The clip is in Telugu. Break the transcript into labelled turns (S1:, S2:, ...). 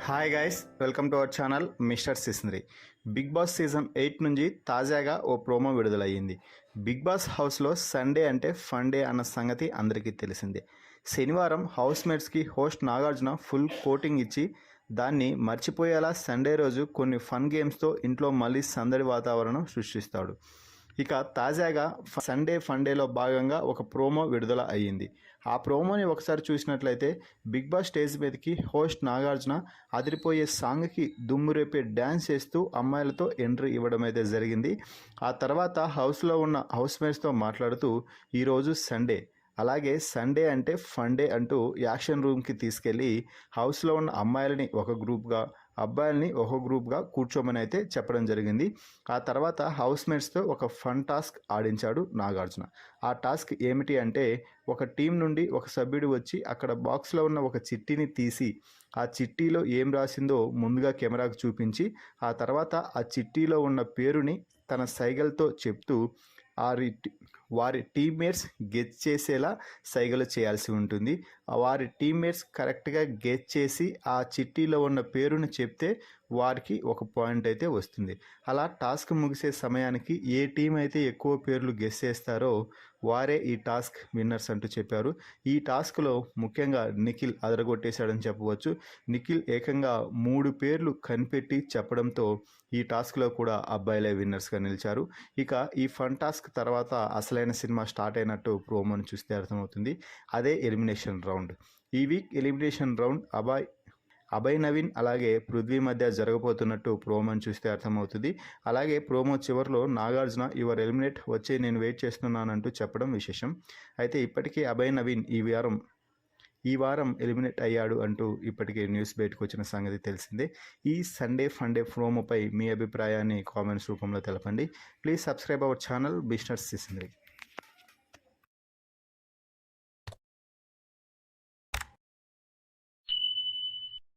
S1: Hi guys, welcome to our channel mister సిస్నరీ. బిగ్ బాస్ సీజన్ 8 నుంచి తాజాగా ఓ ప్రోమో విడుదలయ్యింది. బిగ్ బాస్ హౌస్లో సండే అంటే ఫన్ డే అన్న సంగతి అందరికీ తెలిసిందే. శనివారం హౌస్మేట్స్కి హోస్ట్ నాగార్జున ఫుల్ కోటింగ్ ఇచ్చి దాన్ని మర్చిపోయేలా సండే రోజు కొన్ని ఫన్ గేమ్స్తో ఇంట్లో మళ్ళీ సందడి వాతావరణం సృష్టిస్తాడు. ఇక తాజాగా సండే ఫండేలో భాగంగా ఒక ప్రోమో విడుదల అయ్యింది. ఆ ప్రోమోని ఒకసారి చూసినట్లయితే బిగ్ బాస్ స్టేజ్ మీదకి హోస్ట్ నాగార్జున అదిరిపోయే సాంగ్కి దుమ్ము రేపే డ్యాన్స్ చేస్తూ అమ్మాయిలతో ఎంట్రీ ఇవ్వడం అయితే జరిగింది. ఆ తర్వాత హౌస్లో ఉన్న హౌస్మేట్స్తో మాట్లాడుతూ ఈరోజు సండే, అలాగే సండే అంటే ఫన్ డే అంటూ యాక్షన్ రూమ్కి తీసుకెళ్ళి హౌస్లో ఉన్న అమ్మాయిలని ఒక గ్రూప్గా, అబ్బాయిల్ని ఒక గ్రూప్గా కూర్చోమని అయితే చెప్పడం జరిగింది. ఆ తర్వాత హౌస్మేట్స్తో ఒక ఫన్ టాస్క్ ఆడించాడు నాగార్జున. ఆ టాస్క్ ఏమిటి అంటే, ఒక టీం నుండి ఒక సభ్యుడు వచ్చి అక్కడ బాక్స్లో ఉన్న ఒక చిట్టీని తీసి ఆ చిట్టీలో ఏం రాసిందో ముందుగా కెమెరాకు చూపించి ఆ తర్వాత ఆ చిట్టీలో ఉన్న పేరుని తన సైగలతో చెప్తూ వారి టీమ్మేట్స్ గెస్ చేసేలా సైగలు చేయాల్సి ఉంటుంది. వారి టీమ్మేట్స్ కరెక్ట్గా గెస్ చేసి ఆ చిట్టీలో ఉన్న పేరుని చెప్తే వారికి ఒక పాయింట్ అయితే వస్తుంది. అలా టాస్క్ ముగిసే సమయానికి ఏ టీం అయితే ఎక్కువ పేర్లు గెస్ చేస్తారో వారే ఈ టాస్క్ విన్నర్స్ అంటూ చెప్పారు. ఈ టాస్క్లో ముఖ్యంగా నిఖిల్ అదరగొట్టేశాడని చెప్పవచ్చు. నిఖిల్ ఏకంగా 3 పేర్లు కనిపెట్టి చెప్పడంతో ఈ టాస్క్లో కూడా అబ్బాయిలే విన్నర్స్గా నిలిచారు. ఇక ఈ ఫన్ టాస్క్ తర్వాత అసలైన సినిమా స్టార్ట్ అయినట్టు ప్రోమోని చూస్తే అర్థమవుతుంది. అదే ఎలిమినేషన్ రౌండ్. ఈ week elimination round Abhay Naveen అలాగే పృథ్వీ మధ్య జరగబోతున్నట్టు ప్రోమోని చూస్తే అర్థమవుతుంది. అలాగే ప్రోమో చివరిలో నాగార్జున యువర్ ఎలిమినేట్ వచ్చి నేను వెయిట్ చేస్తున్నానంటూ చెప్పడం విశేషం. అయితే ఇప్పటికీ అభయ్ నవీన్ ఈ వారం ఎలిమినేట్ అయ్యాడు అంటూ ఇప్పటికే న్యూస్ బయటకు వచ్చిన సంగతి తెలిసిందే. ఈ సండే ఫండే ప్రోమోపై మీ అభిప్రాయాన్ని కామెంట్స్ రూపంలో తెలపండి. Please subscribe our channel mister సిస్నరీ.